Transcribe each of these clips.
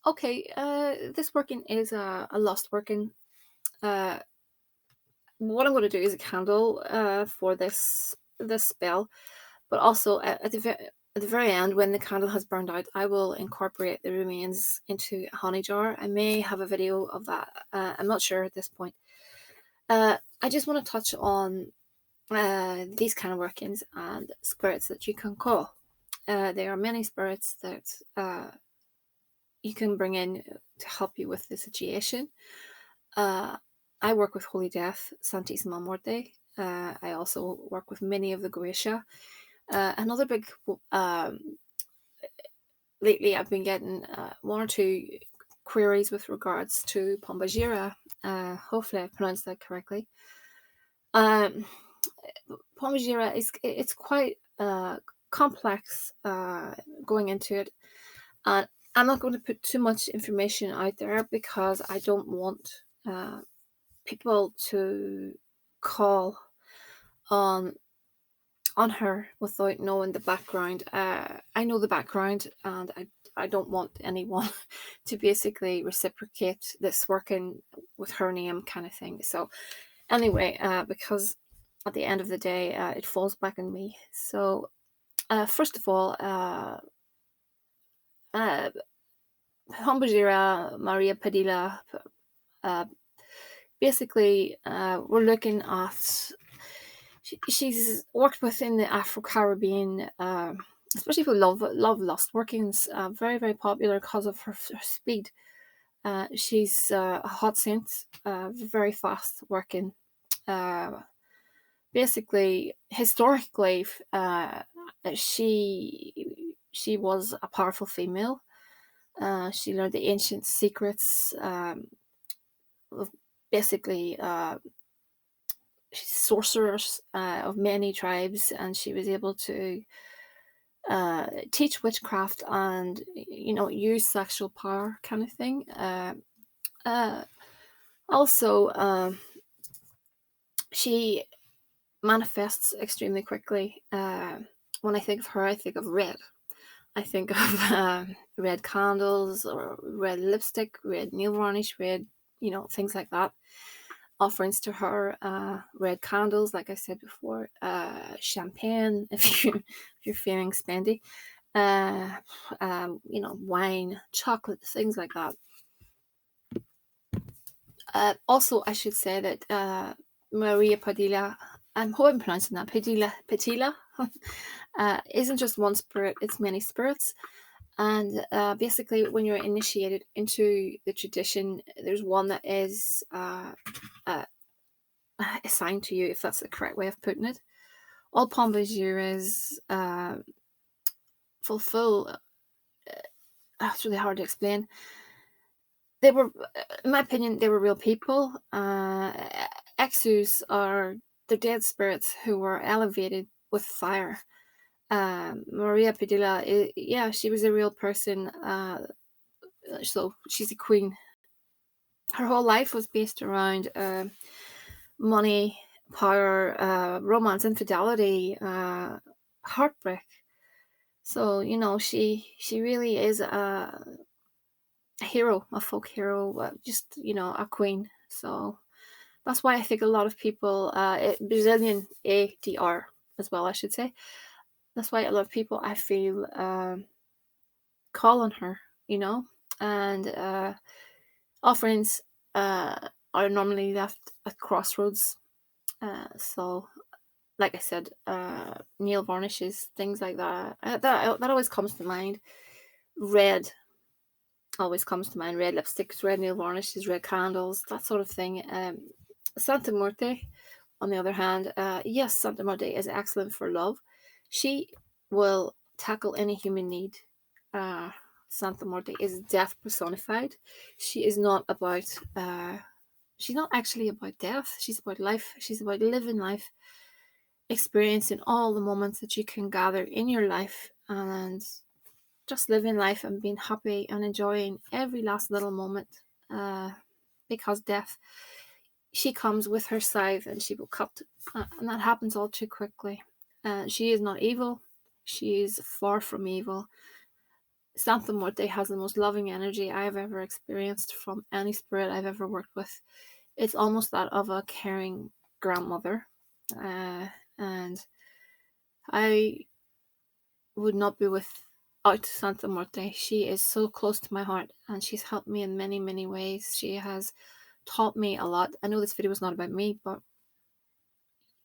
Okay, this working is a lost working. Uh, what I'm going to do is a candle for this spell, but also at the very end, when the candle has burned out, I will incorporate the remains into a honey jar. I may have a video of that. I'm not sure at this point. I just want to touch on these kind of workings and spirits that you can call. There are many spirits that you can bring in to help you with the situation. Uh, I work with Holy Death, Santissima Muerte. I also work with many of the Goetia. Another big um, lately, I've been getting one or two queries with regards to Pomba Gira. Hopefully, I pronounced that correctly. Um, Pomba Gira is it's quite complex going into it, and I'm not going to put too much information out there because I don't want uh, people to call on on her without knowing the background. I know the background, and I don't want anyone to basically reciprocate this working with her name kind of thing. So anyway, because at the end of the day, it falls back on me. So first of all, uh, Hombajira Maria Padilla. Uh, Basically, we're looking at she's worked within the Afro Caribbean, especially for love lost workings. Very popular because of her speed. She's a hot saint, very fast working. Uh, Basically, historically, she was a powerful female. She learned the ancient secrets of basically sorcerers of many tribes, and she was able to teach witchcraft and use sexual power kind of thing. Uh, Also, she manifests extremely quickly. When I think of her, I think of red. I think of red candles or red lipstick, red nail varnish, red, things like that. Offerings to her, red candles, like I said before, champagne if you're feeling spendy, wine, chocolate, things like that. Also, I should say that Maria Padilla, I hope I'm pronouncing that, Padilla, isn't just one spirit, it's many spirits. And basically, when you're initiated into the tradition, there's one that is uh, assigned to you, if that's the correct way of putting it. All Pombas fulfill. It's really hard to explain. They were, in my opinion, they were real people. Exus are the dead spirits who were elevated with fire. Maria Padilla, yeah, she was a real person. So she's a queen. Her whole life was based around money, power, romance, infidelity, heartbreak. So she really is a hero, a folk hero, just a queen. So that's why I think a lot of people, Brazilian ADR as well, I should say. That's why a lot of people I feel call on her, and offerings are normally left at crossroads. So like I said, nail varnishes, things like that. That always comes to mind. Red always comes to mind. Red lipsticks, red nail varnishes, red candles, that sort of thing. Santa Muerte, on the other hand, yes, Santa Muerte is excellent for love. She will tackle any human need. Uh, Santa Muerte is death personified. She is not about. She's not actually about death. She's about life. She's about living life, experiencing all the moments that you can gather in your life, and just living life and being happy and enjoying every last little moment. Uh, because death, she comes with her scythe and she will cut, and that happens all too quickly. She is not evil. She is far from evil. Santa Muerte has the most loving energy I have ever experienced from any spirit I've ever worked with. It's almost that of a caring grandmother. And I would not be without Santa Muerte. She is so close to my heart, and she's helped me in many, many ways. She has taught me a lot. I know this video is not about me, but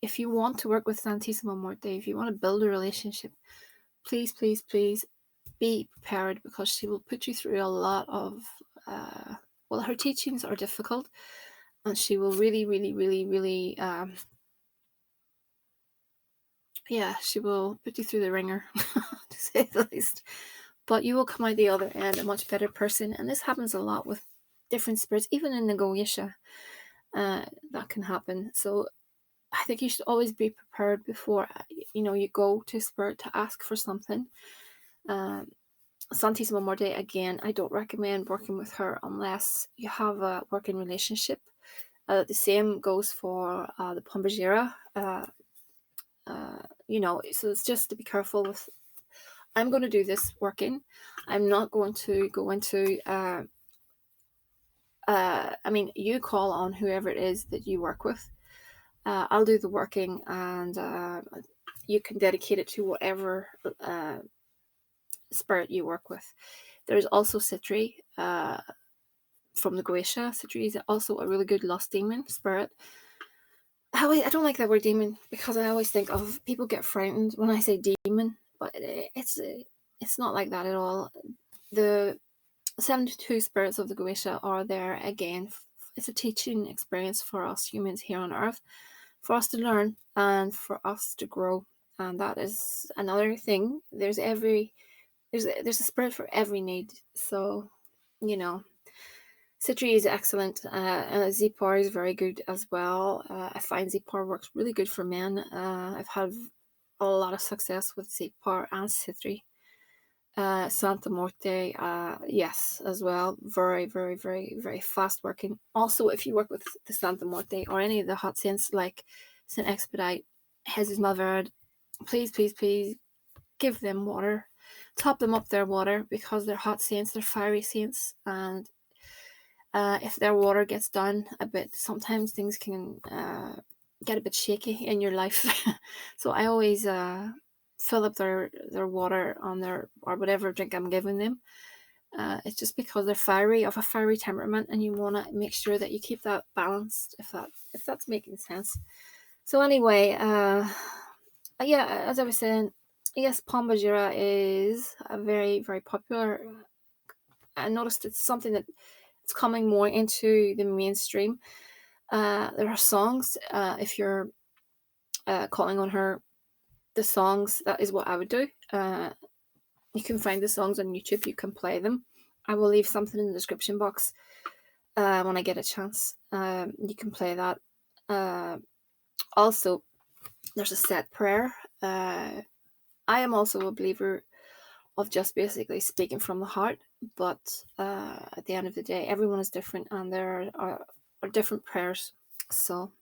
if you want to work with Santissima Muerte, if you want to build a relationship, please, please, please be prepared, because she will put you through a lot of, well, her teachings are difficult, and she will really, really, really, really, she will put you through the ringer, to say the least. But you will come out the other end a much better person. And this happens a lot with different spirits, even in the Goetia, that can happen. So I think you should always be prepared before you go to spirit to ask for something. Santissima Muerte, again, I don't recommend working with her unless you have a working relationship. The same goes for the Pomba Gira. So it's just to be careful with. I'm going to do this working. I'm not going to go into. You call on whoever it is that you work with. I'll do the working, and you can dedicate it to whatever spirit you work with. There's also Citri from the Goetia. Citri is also a really good lost demon spirit. I don't like that word demon, because I always think of, people get frightened when I say demon, but it's not like that at all. The 72 spirits of the Goetia are there again. It's a teaching experience for us humans here on Earth, for us to learn and for us to grow. And that is another thing. There's a spirit for every need. So, Citri is excellent. Zipar is very good as well. I find Zipar works really good for men. I've had a lot of success with Zipar and Citri. Santa Muerte, yes, as well. Very, very, very, very fast working. Also, if you work with the Santa Muerte or any of the hot saints like Saint Expedite, Jesus Malverde, please, please, please give them water. Top them up their water, because they're hot saints, they're fiery saints, and if their water gets down a bit, sometimes things can get a bit shaky in your life. So I always fill up their water on their, or whatever drink I'm giving them. It's just because they're fiery, of a fiery temperament, and you want to make sure that you keep that balanced, if that's making sense. So anyway, as I was saying, yes, Pomba Gira is a very, very popular. I noticed it's something that it's coming more into the mainstream. There are songs. If you're calling on her, the songs, that is what I would do. You can find the songs on YouTube. You can play them. I will leave something in the description box when I get a chance. You can play that. Also, there's a set prayer. I am also a believer of just basically speaking from the heart, but at the end of the day, everyone is different, and there are different prayers. So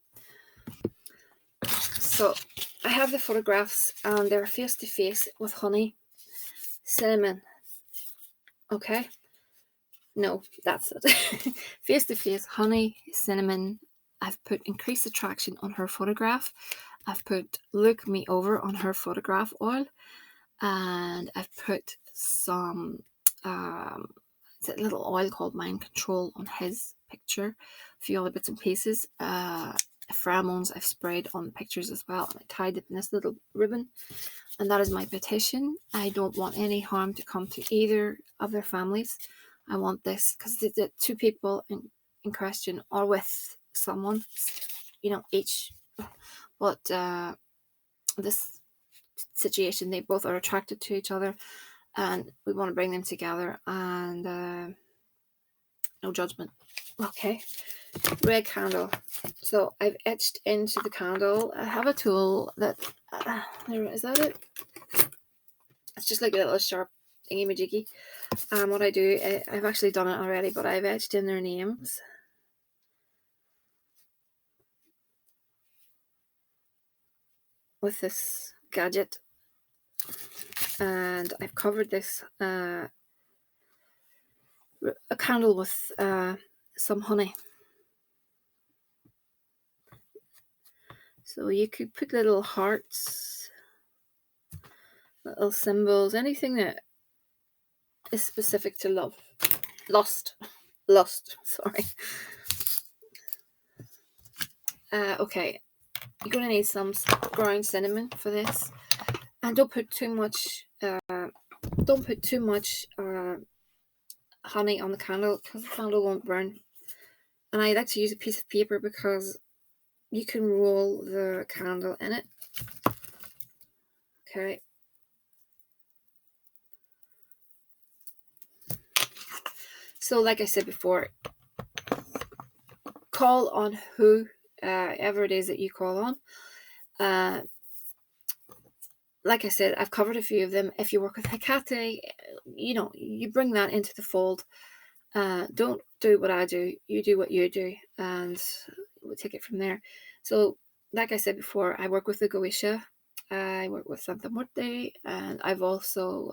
I have the photographs, and they're face to face with honey, cinnamon. Okay, no, that's it. Face to face, honey, cinnamon. I've put increased attraction on her photograph. I've put look me over on her photograph oil, and I've put some it's a little oil called Mind Control on his picture. A few other bits and pieces. Pheromones I've sprayed on the pictures as well, and I tied it in this little ribbon. And that is my petition. I don't want any harm to come to either of their families. I want this, because the two people in question are with someone, each. But this situation, they both are attracted to each other, and we want to bring them together, and no judgment. Okay, red candle. So I've etched into the candle. I have a tool that is that it? It's just like a little sharp thingy majiggy. What I do, I've actually done it already, but I've etched in their names. With this gadget, and I've covered this a candle with some honey. So you could put little hearts, little symbols, anything that is specific to love. Lust, sorry. Okay, you're going to need some ground cinnamon for this. And don't put too much honey on the candle, because the candle won't burn. And I like to use a piece of paper because you can roll the candle in it. Okay. So like I said before, call on whoever it is that you call on. Like I said, I've covered a few of them. If you work with Hecate, you bring that into the fold. Don't do what I do. You do what you do, and we'll take it from there. So, like I said before, I work with the Goetia. I work with Santa Muerte, and I've also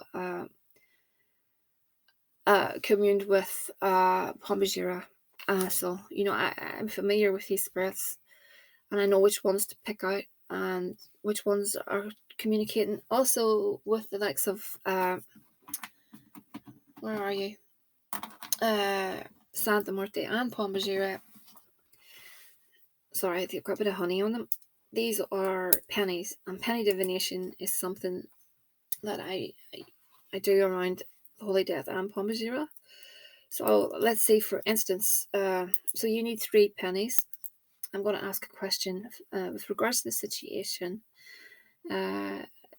communed with Pomba Gira. So, I'm familiar with these spirits, and I know which ones to pick out and which ones are communicating. Also with the likes of where are you? Santa Muerte and Pomba Gira. Sorry, they've got a bit of honey on them. These are pennies, and penny divination is something that I do around Holy Death and Pomba Gira. So let's say, for instance, so you need 3 pennies. I'm going to ask a question with regards to the situation.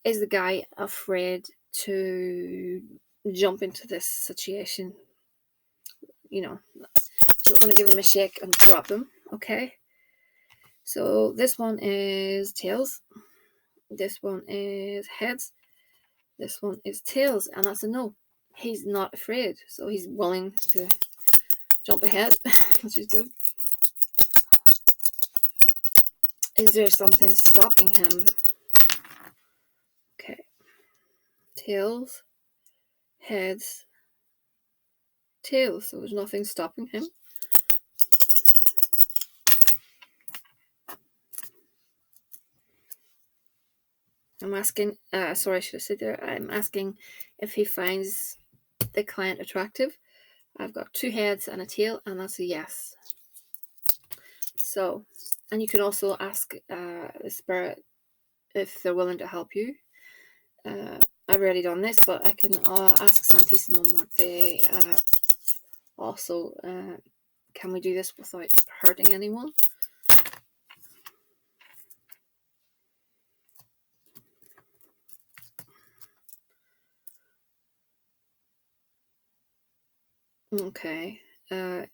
Is the guy afraid to jump into this situation? So we're going to give him a shake and drop him. Okay. So this one is tails. This one is heads. This one is tails, and that's a no. He's not afraid, so he's willing to jump ahead, which is good. Is there something stopping him? Okay. Tails, heads, tails. So there's nothing stopping him. I'm asking, sorry, I should have said there. I'm asking if he finds the client attractive. I've got 2 heads and a tail, and that's a yes. So, and you can also ask the spirit if they're willing to help you. I've already done this, but I can ask Santissimo Muerte also, can we do this without hurting anyone? Okay. Let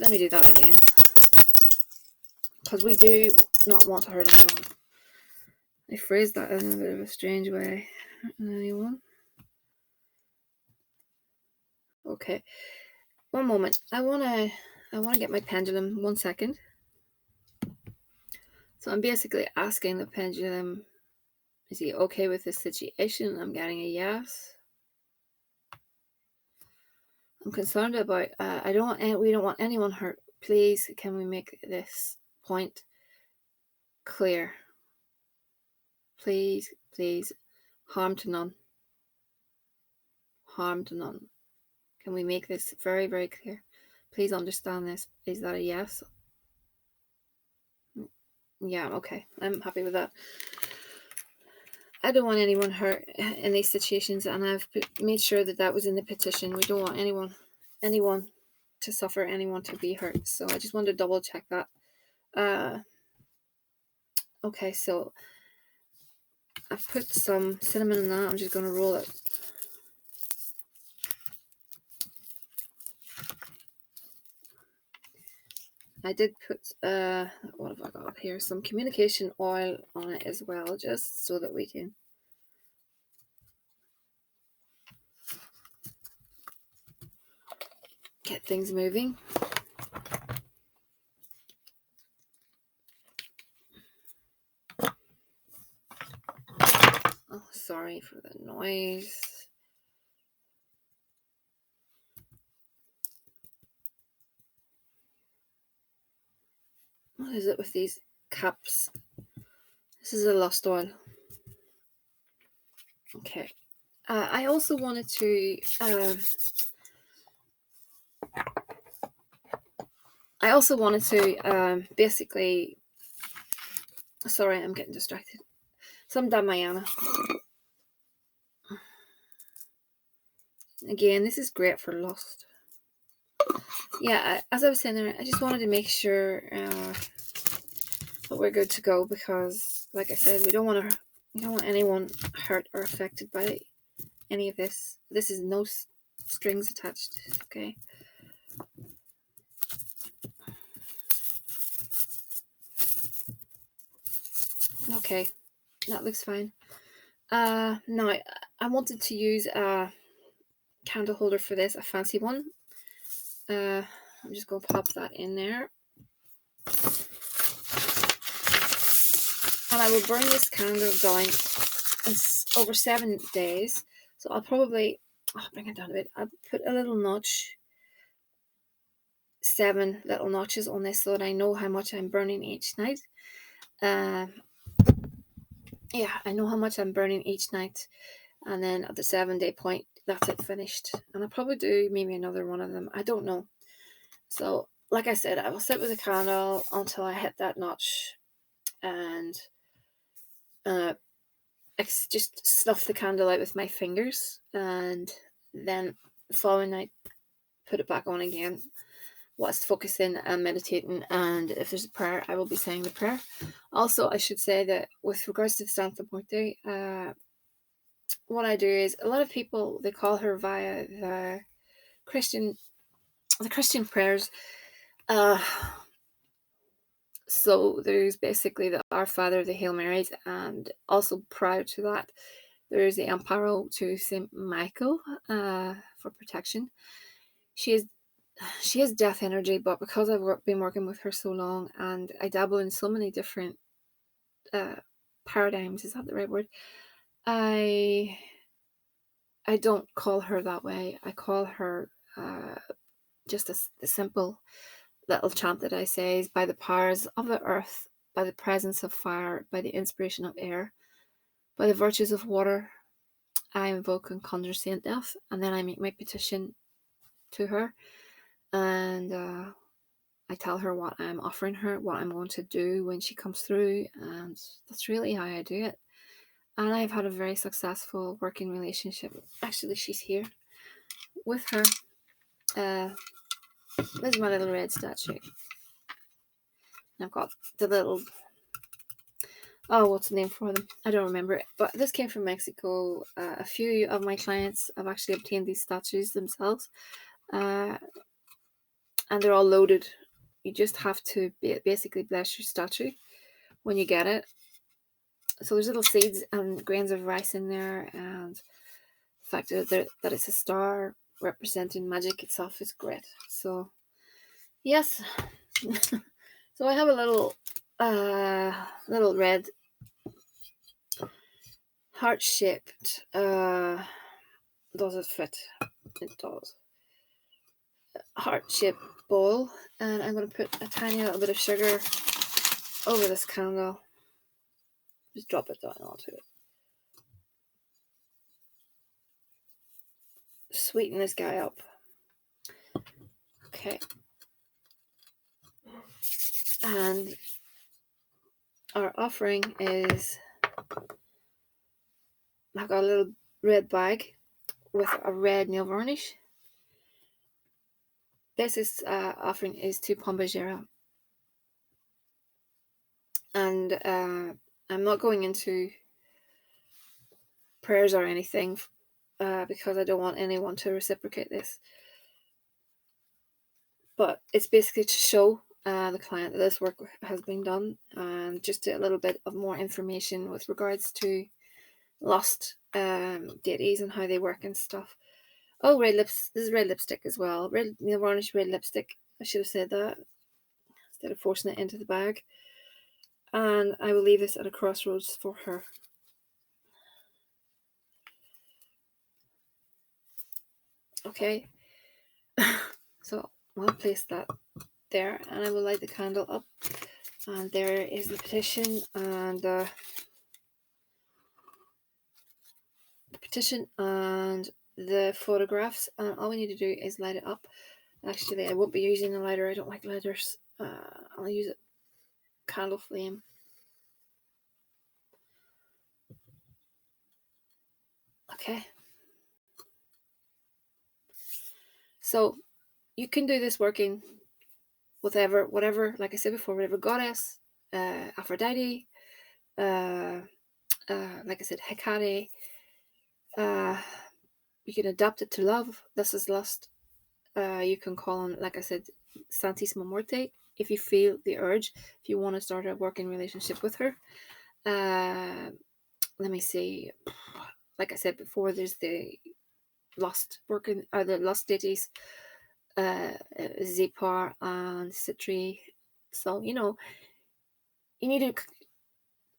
me do that again. Because we do not want to hurt anyone. I phrased that in a bit of a strange way. Anyone? Okay. One moment. I wanna get my pendulum. 1 second. So I'm basically asking the pendulum, is he okay with this situation? I'm getting a yes. I'm concerned about. We don't want anyone hurt. Please, can we make this point clear? Please, harm to none. Harm to none. Can we make this very, very clear? Please understand this. Is that a yes? Yeah, okay. I'm happy with that. I don't want anyone hurt in these situations, and I've made sure that was in the petition. We don't want anyone to suffer, anyone to be hurt. So I just wanted to double check that. Okay, so I've put some cinnamon in that. I'm just going to roll it. I did put, what have I got here? Some communication oil on it as well, just so that we can get things moving. Oh, sorry for the noise. What is it with these caps? This is a lost oil. Okay. I also wanted to basically, sorry, I'm getting distracted. Some Damayana. Again, this is great for Lost. Yeah, as I was saying there, I just wanted to make sure that we're good to go, because, like I said, we don't want anyone hurt or affected by any of this. This is no strings attached. Okay. Okay, that looks fine. Now I wanted to use a candle holder for this, a fancy one. I'm just going to pop that in there, and I will burn this candle down over 7 days. So I'll probably bring it down a bit. I'll put a little notch, 7 little notches on this, so that I know how much I'm burning each night. Yeah, I know how much I'm burning each night, and then at the 7-day point, that's it, finished. And I'll probably do maybe another one of them. I don't know. So, like I said, I will sit with the candle until I hit that notch, and just snuff the candle out with my fingers, and then the following night put it back on again whilst focusing and meditating, and if there's a prayer, I will be saying the prayer. Also, I should say that with regards to the Santa Muerte, what I do is, a lot of people, they call her via the Christian prayers. So there's basically the Our Father, the Hail Marys, and also prior to that, there's the Amparo to Saint Michael for protection. She has death energy, but because I've been working with her so long, and I dabble in so many different paradigms, is that the right word? I don't call her that way. I call her just a simple little chant that I say is, by the powers of the earth, by the presence of fire, by the inspiration of air, by the virtues of water, I invoke and conjure Saint Death, and then I make my petition to her, and I tell her what I'm offering her, what I'm going to do when she comes through, and that's really how I do it. And I've had a very successful working relationship. Actually, she's here with her. This is my little red statue. I've got the little, what's the name for them? I don't remember it. But this came from Mexico. A few of my clients have actually obtained these statues themselves. And they're all loaded. You just have to basically bless your statue when you get it. So there's little seeds and grains of rice in there. And the fact that it's a star representing magic itself is great. So, yes. So I have a little red heart-shaped, does it fit? It does. Heart-shaped bowl, and I'm going to put a tiny little bit of sugar over this candle. Just drop it down onto it. Sweeten this guy up. Okay. And our offering is, I've got a little red bag with a red nail varnish. This offering is to Pomba, Gira. And I'm not going into prayers or anything, because I don't want anyone to reciprocate this. But it's basically to show the client that this work has been done, and just a little bit of more information with regards to lost deities and how they work and stuff. Oh, red lips. This is red lipstick as well. Red nail varnish, red lipstick. I should have said that instead of forcing it into the bag. And I will leave this at a crossroads for her. Okay. So I'll place that there, and I will light the candle up. And there is the petition and the photographs. And all we need to do is light it up. Actually, I won't be using a lighter. I don't like lighters. I'll use a candle flame. Okay. So you can do this working with whatever, like I said before, whatever goddess, Aphrodite, like I said, Hecate. You can adapt it to love. This is lust. You can call on, like I said, Santissima Muerte if you feel the urge, if you want to start a working relationship with her. Let me see. Like I said before, there's the lust deities, Zepar and Citri. So you need to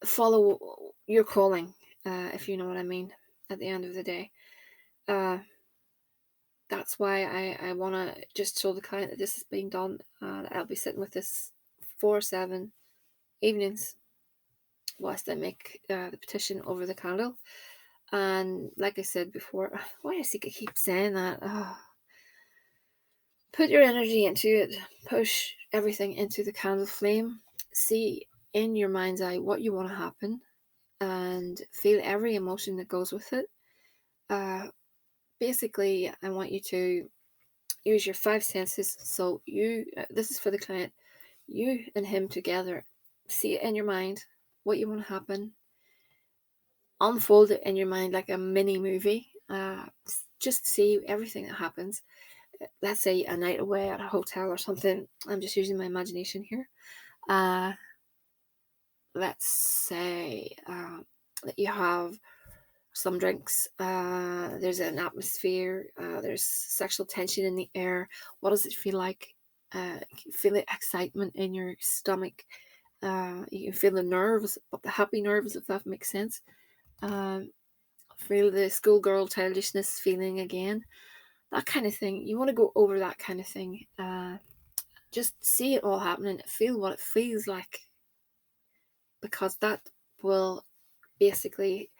follow your calling, if you know what I mean. At the end of the day, that's why I want to just show the client that this is being done, and I'll be sitting with this 4-7 evenings whilst I make the petition over the candle. And like I said before, why does he keep saying that? Put your energy into it. Push everything into the candle flame. See in your mind's eye what you want to happen, and feel every emotion that goes with it. Basically, I want you to use your 5 senses. So this is for the client, you and him together. See it in your mind what you want to happen. Unfold it in your mind like a mini movie. Just see everything that happens. Let's say a night away at a hotel or something. I'm just using my imagination here. Let's say that you have some drinks. There's an atmosphere. There's sexual tension in the air. What does it feel like? You feel the excitement in your stomach. You can feel the nerves, but the happy nerves, if that makes sense. Feel the schoolgirl childishness feeling again. That kind of thing. You want to go over that kind of thing. Just see it all happening. Feel what it feels like. Because that will basically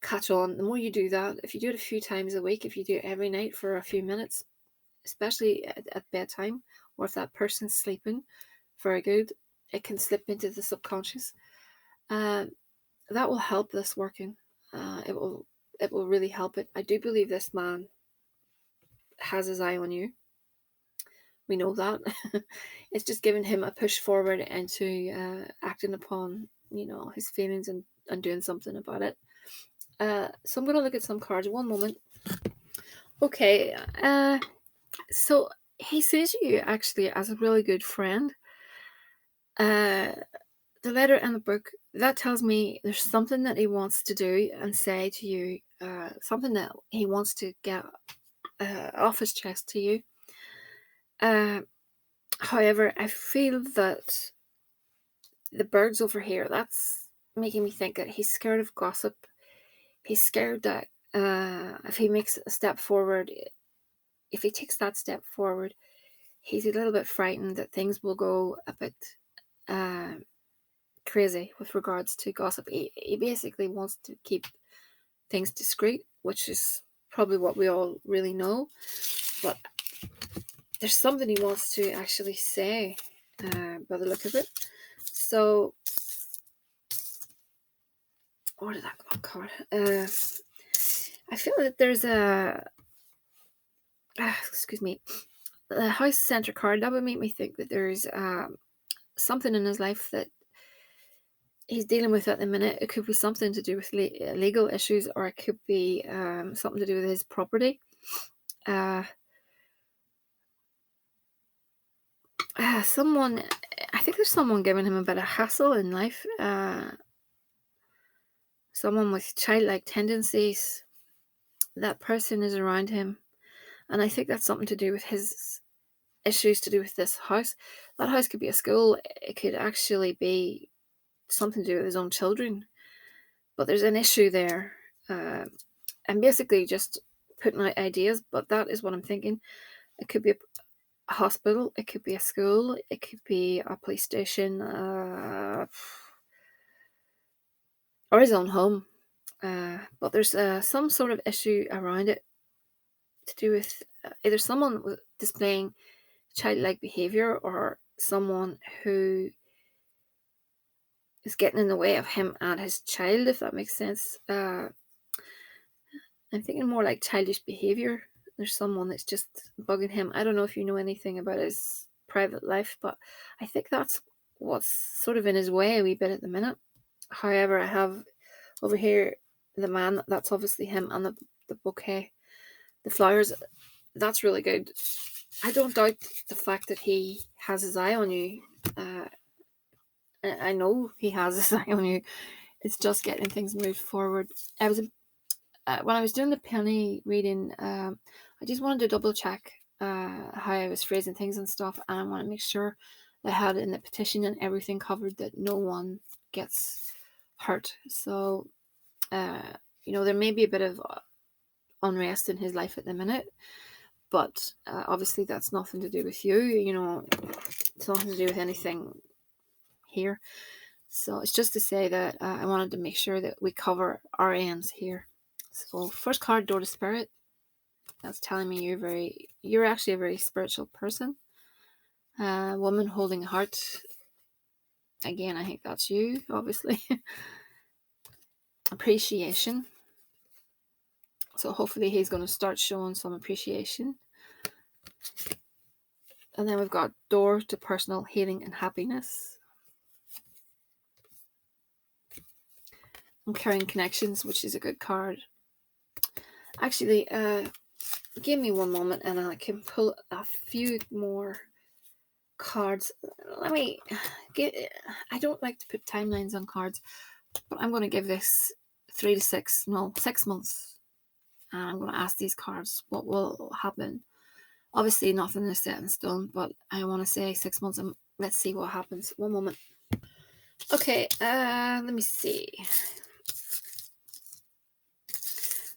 catch on. The more you do that, if you do it a few times a week, if you do it every night for a few minutes, especially at bedtime, or if that person's sleeping, very good. It can slip into the subconscious. That will help this working. It will really help it. I do believe this man has his eye on you. We know that. It's just giving him a push forward into acting upon, his feelings and doing something about it. So I'm going to look at some cards. One moment. Okay. So he sees you actually as a really good friend. The letter and the book, that tells me there's something that he wants to do and say to you, something that he wants to get off his chest to you. However, I feel that the birds over here, that's making me think that he's scared of gossip. He's scared that if he makes a step forward, if he takes that step forward, he's a little bit frightened that things will go a bit crazy with regards to gossip. He basically wants to keep things discreet, which is probably what we all really know. But there's something he wants to actually say by the look of it. So, what did that card? I feel that there's excuse me, the house center card. That would make me think that there's something in his life that he's dealing with at the minute. It could be something to do with legal issues, or it could be something to do with his property. Someone, I think there's someone giving him a bit of hassle in life. Someone with childlike tendencies. That person is around him, and I think that's something to do with his issues to do with this house. That house could be a school. It could actually be something to do with his own children. But there's an issue there. I'm basically just putting out ideas, but that is what I'm thinking. It could be a hospital, it could be a school, it could be a police station, or his own home. But there's some sort of issue around it to do with either someone displaying childlike behavior or someone who is getting in the way of him and his child, if that makes sense. I'm thinking more like childish behavior. There's someone that's just bugging him. I don't know if you know anything about his private life, but I think that's what's sort of in his way a wee bit at the minute. However, I have over here the man, that's obviously him, and the bouquet, the flowers, that's really good. I don't doubt the fact that he has his eye on you. I know he has his eye on you. It's just getting things moved forward. I was when I was doing the penny reading, I just wanted to double check how I was phrasing things and stuff, and I want to make sure that I had in the petition and everything covered that no one gets hurt. So, there may be a bit of unrest in his life at the minute, but obviously that's nothing to do with you. It's nothing to do with anything here. So it's just to say that I wanted to make sure that we cover our ends here. So first card, Door to Spirit. That's telling me you're actually a very spiritual person. Woman holding a heart. Again, I think that's you, obviously. Appreciation. So hopefully he's going to start showing some appreciation. And then we've got Door to Personal Healing and Happiness. And Caring Connections, which is a good card. Actually, give me one moment and I can pull a few more cards. I don't like to put timelines on cards, but I'm going to give this 6 months. And I'm going to ask these cards what will happen. Obviously, nothing is set in stone, but I want to say 6 months and let's see what happens. One moment. Okay, let me see.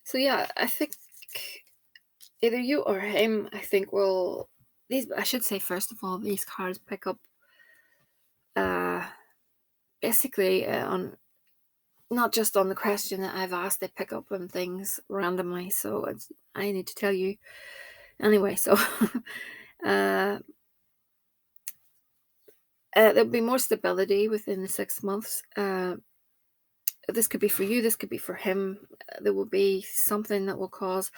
So yeah, I think either you or him, I think I should say first of all, these cards pick up basically on not just on the question that I've asked, they pick up on things randomly, so I need to tell you anyway. So there'll be more stability within the 6 months. This could be for you, this could be for him. There will be something that will cause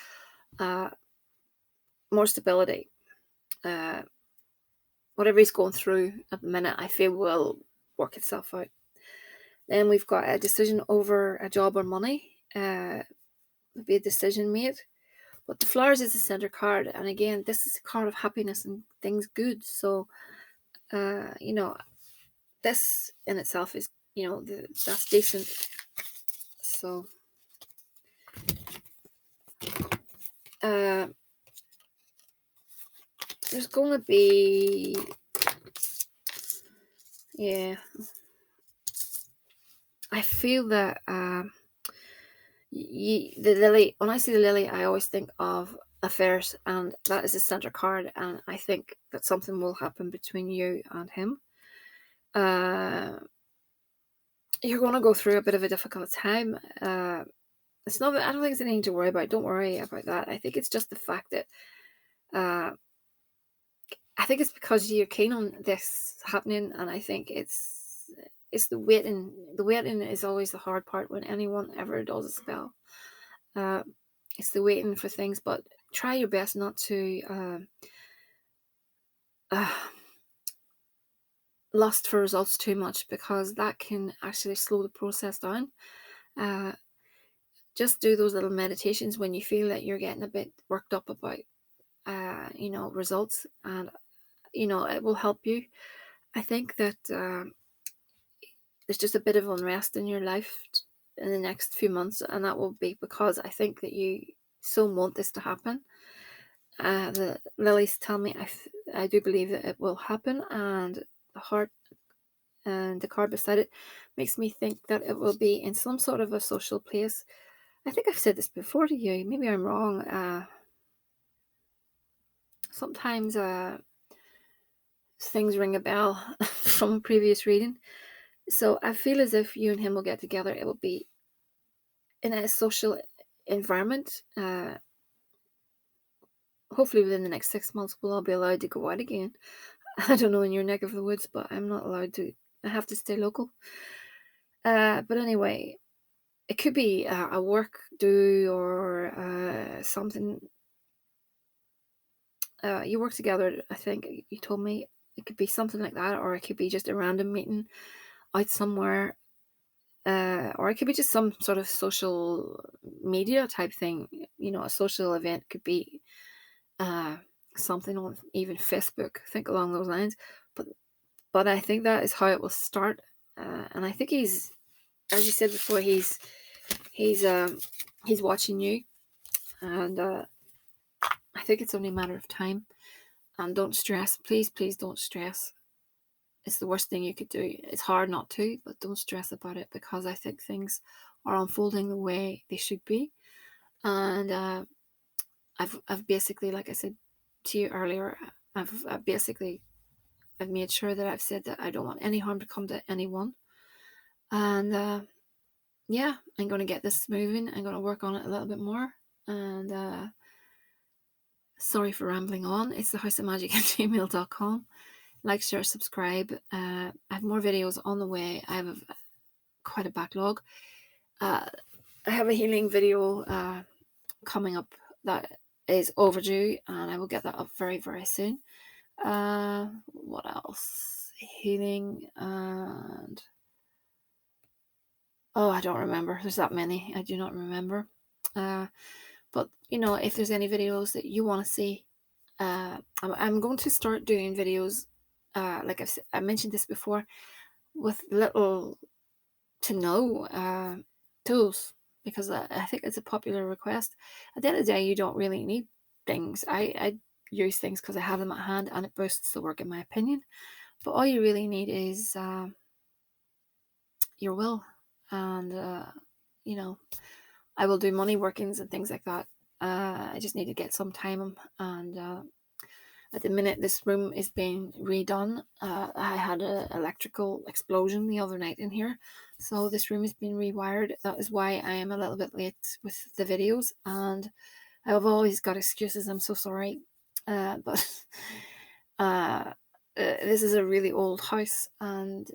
more stability. Whatever he's going through at the minute, I feel will work itself out. Then we've got a decision over a job or money. There'll be a decision made. But the flowers is the center card, and again, this is a card of happiness and things good. So, this in itself is, that's decent. So, there's going to be, I feel that the lily, when I see the lily, I always think of affairs, and that is the center card, and I think that something will happen between you and him. You're going to go through a bit of a difficult time. It's not, I don't think it's anything to worry about. Don't worry about that. I think it's just the fact that I think it's because you're keen on this happening, and I think it's the waiting. The waiting is always the hard part when anyone ever does a spell. It's the waiting for things, but try your best not to lust for results too much, because that can actually slow the process down. Just do those little meditations when you feel that you're getting a bit worked up about results, and it will help you. I think that there's just a bit of unrest in your life in the next few months, and that will be because I think that you so want this to happen. The lilies tell me I do believe that it will happen, and the heart and the card beside it makes me think that it will be in some sort of a social place. I think I've said this before to you. Maybe I'm wrong. Sometimes things ring a bell from a previous reading. So I feel as if you and him will get together. It will be in a social environment. Hopefully within the next 6 months, we'll all be allowed to go out again. I don't know in your neck of the woods, but I'm not allowed to. I have to stay local. But anyway, it could be a work do or something. You work together, I think you told me. It could be something like that, or it could be just a random meeting out somewhere, or it could be just some sort of social media type thing. A social event could be something on even Facebook. Think along those lines. But I think that is how it will start. And I think he's, as you said before, he's watching you, and I think it's only a matter of time. And don't stress, please, please don't stress. It's the worst thing you could do. It's hard not to, but don't stress about it, because I think things are unfolding the way they should be. And I've basically, like I said to you earlier, I've made sure that I've said that I don't want any harm to come to anyone. And yeah, I'm going to get this moving. I'm going to work on it a little bit more. And sorry for rambling on. It's thehouseofmagick@gmail.com. Like, share, subscribe. I have more videos on the way. I have quite a backlog. I have a healing video coming up that is overdue, and I will get that up very, very soon. What else? Healing and... oh, I don't remember. There's that many. I do not remember. But, if there's any videos that you want to see, I'm going to start doing videos, like I mentioned this before, with little to no tools, because I think it's a popular request. At the end of the day, you don't really need things. I use things because I have them at hand, and it boosts the work, in my opinion. But all you really need is your will. And I will do money workings and things like that. I just need to get some time, and at the minute this room is being redone. I had an electrical explosion the other night in here, so this room is being rewired. That is why I am a little bit late with the videos, and I've always got excuses. I'm so sorry. But this is a really old house, and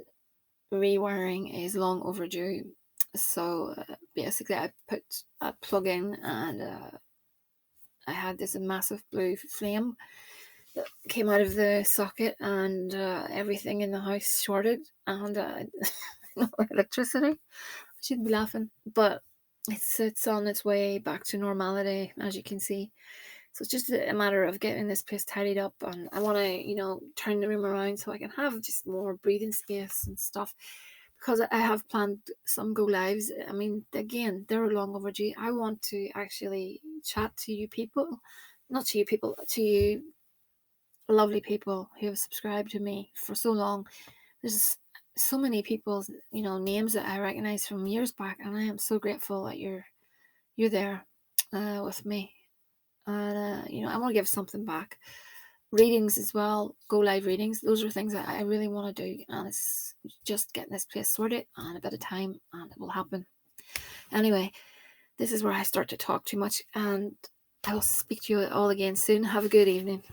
rewiring is long overdue. So basically I put a plug in, and I had this massive blue flame that came out of the socket, and everything in the house shorted, and no electricity. I shouldn't be laughing, but it's on its way back to normality, as you can see. So it's just a matter of getting this place tidied up, and I want to, turn the room around so I can have just more breathing space and stuff, because I have planned some go lives. I mean, again, they're long overdue. I want to actually chat to you people, not to you people, to you lovely people who have subscribed to me for so long. There's so many people's, names that I recognize from years back, and I am so grateful that you're there with me. And I want to give something back. Readings as well, go live readings. Those are things that I really want to do, and it's just getting this place sorted and a bit of time, and it will happen. Anyway, this is where I start to talk too much, and I will speak to you all again soon. Have a good evening.